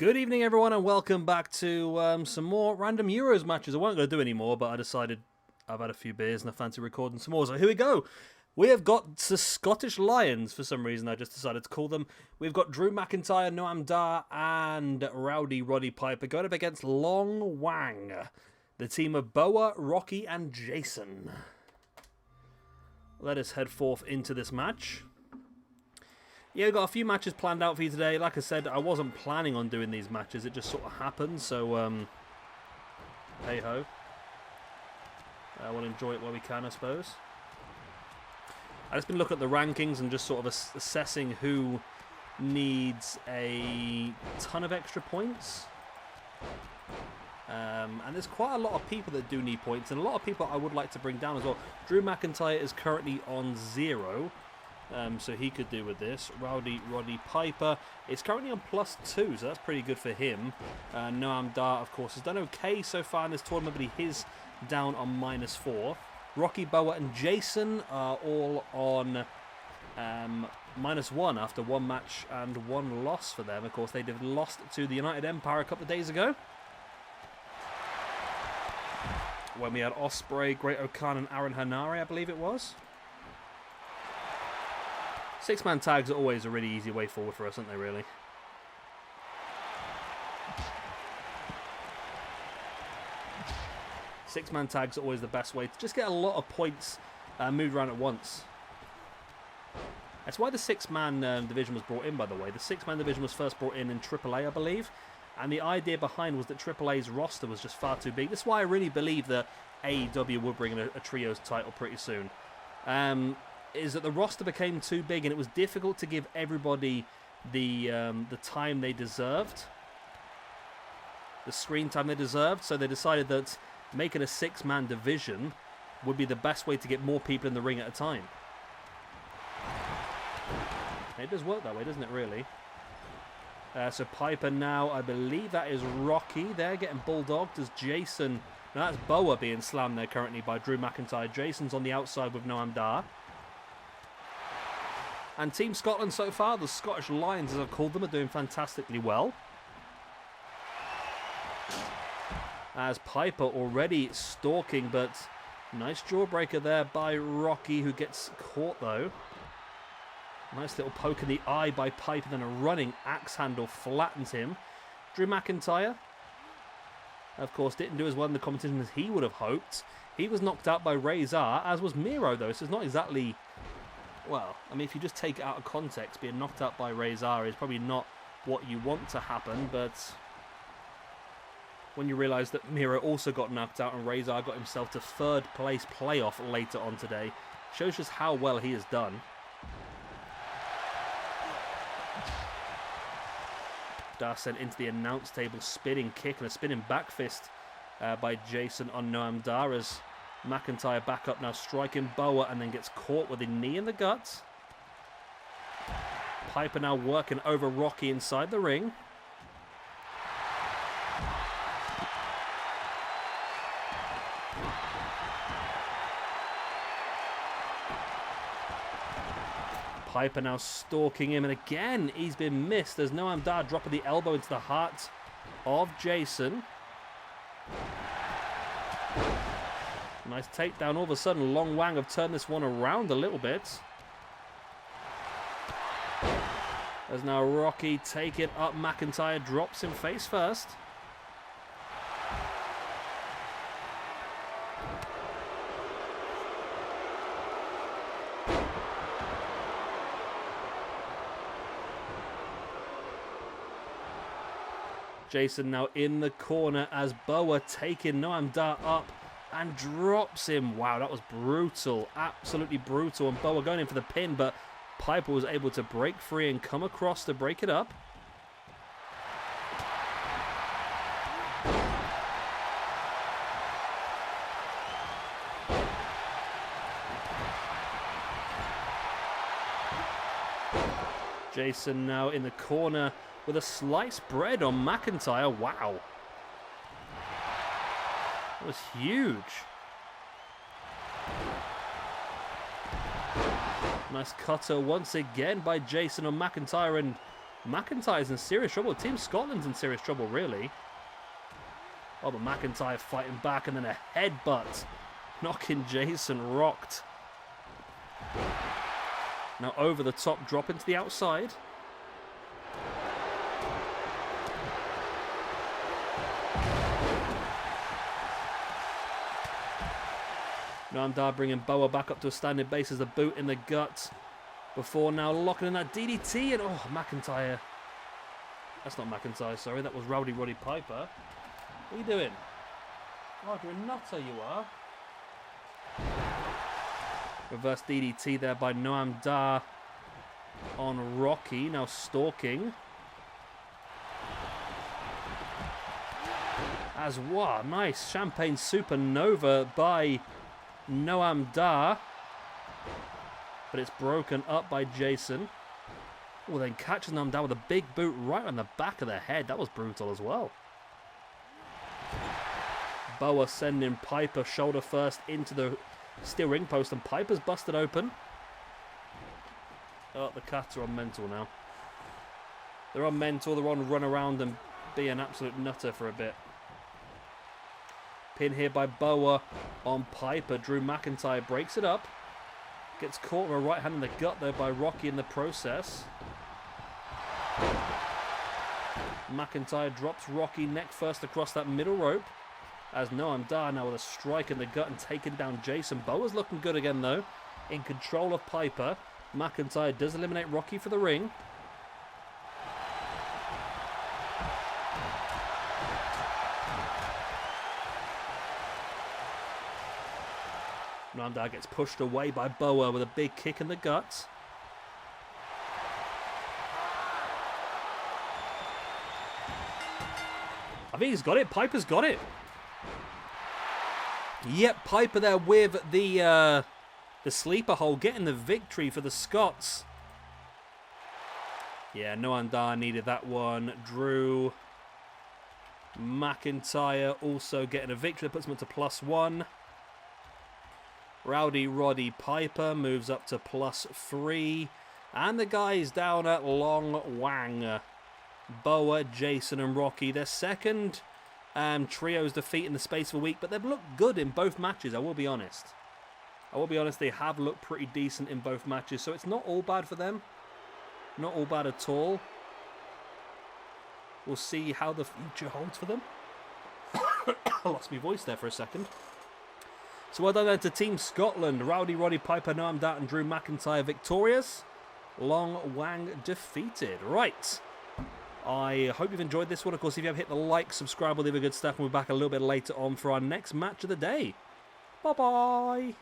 Good evening, everyone, and welcome back to some more random Euros matches. I wasn't going to do any more, but I decided I've had a few beers and I fancy recording some more. So here we go. We have got the Scottish Lions, for some reason I just decided to call them. We've got Drew McIntyre, Noam Dar, and Rowdy Roddy Piper going up against Longwang, the team of Boa, Rocky, and Jason. Let us head forth into this match. Yeah, we've got a few matches planned out for you today. Like I said, I wasn't planning on doing these matches. It just sort of happened, so hey-ho. We'll enjoy it while we can, I suppose. I've just been looking at the rankings and just sort of assessing who needs a ton of extra points. And there's quite a lot of people that do need points, and a lot of people I would like to bring down as well. Drew McIntyre is currently on 0. So he could do with this. Rowdy Roddy Piper is currently on +2, so that's pretty good for him. Noam Dar, of course, has done okay so far in this tournament, but he is down on -4. Rocky, Boa, and Jason are all on -1 after one match and one loss for them. Of course, they did lost to the United Empire a couple of days ago, when we had Ospreay, Great O'Khan, and Aaron Hanare, I believe it was. Six-man tags are always a really easy way forward for us, aren't they, really? Six-man tags are always the best way to just get a lot of points moved around at once. That's why the six-man division was brought in, by the way. The six-man division was first brought in AAA, I believe. And the idea behind was that AAA's roster was just far too big. That's why I really believe that AEW will bring in a trios title pretty soon. Is that the roster became too big and it was difficult to give everybody the time they deserved, the screen time they deserved. So they decided that making a six-man division would be the best way to get more people in the ring at a time. It does work that way, doesn't it, really? So Piper now, I believe that is Rocky there, getting bulldogged as Jason. Now that's Boa being slammed there currently by Drew McIntyre. Jason's on the outside with Noam Dar. And Team Scotland so far, the Scottish Lions as I've called them, are doing fantastically well. As Piper already stalking, but nice jawbreaker there by Rocky, who gets caught though. Nice little poke in the eye by Piper, then a running axe handle flattens him. Drew McIntyre, of course, didn't do as well in the competition as he would have hoped. He was knocked out by Razor, as was Miro though, so it's not exactly... Well, I mean, if you just take it out of context, being knocked out by Razor is probably not what you want to happen, but when you realise that Miro also got knocked out and Razor got himself to third place playoff later on today, shows just how well he has done. Dar sent into the announce table, spinning kick and a spinning back fist by Jason on Noam Dar as McIntyre back up now, striking Boa and then gets caught with a knee in the guts. Piper now working over Rocky inside the ring. Piper now stalking him, and again he's been missed as Noam Dar dropping the elbow into the heart of Jason. Nice takedown. All of a sudden, Longwang have turned this one around a little bit. As now Rocky take it up. McIntyre drops him face first. Jason now in the corner as Boa taking Noam Dar up and drops him. Wow, that was brutal. Absolutely brutal. And Boa going in for the pin, but Piper was able to break free and come across to break it up. Jason now in the corner with a sliced bread on McIntyre. Wow. That was huge. Nice cutter once again by Jason on McIntyre, and McIntyre's in serious trouble. Team Scotland's in serious trouble, really. Oh, but McIntyre fighting back, and then a headbutt, knocking Jason rocked. Now over the top, drop into the outside. Noam Dar bringing Boa back up to a standing base as a boot in the gut. Before now locking in that DDT, and oh, McIntyre. That's not McIntyre, sorry, that was Roddy Piper. What are you doing? Oh, you're a nutter, you are. Reverse DDT there by Noam Dar on Rocky, now stalking. As what? Nice Champagne Supernova by Noam Dar. But it's broken up by Jason. Oh, then catches Noam Dar with a big boot right on the back of the head. That was brutal as well. Boa sending Piper shoulder first into the steel ring post, and Piper's busted open. Oh, the Cats are on mental now. They're on mental. They're on run around and be an absolute nutter for a bit. Pin here by Boa on Piper. Drew McIntyre breaks it up. Gets caught with a right hand in the gut there by Rocky in the process. McIntyre drops Rocky neck first across that middle rope. As Noam Dar now with a strike in the gut and taking down Jason. Boa's looking good again though. In control of Piper. McIntyre does eliminate Rocky for the ring. Noam Dar gets pushed away by Boa with a big kick in the gut. I think he's got it. Piper's got it. Yep, Piper there with the sleeper hold, getting the victory for the Scots. Yeah, Noam Dar needed that one. Drew McIntyre also getting a victory that puts him up to +1. Roddy Piper moves up to +3. And the guys down at Longwang, Boa, Jason and Rocky, their second trio's defeat in the space of a week, but they've looked good in both matches, I will be honest. They have looked pretty decent in both matches, so it's not all bad for them. Not all bad at all. We'll see how the future holds for them. I lost my voice there for a second. So well done there to Team Scotland. Roddy Piper, Noam Dar and Drew McIntyre victorious. Longwang defeated. Right. I hope you've enjoyed this one. Of course, if you have, hit the like, subscribe, all the other good stuff. And we'll be back a little bit later on for our next match of the day. Bye-bye.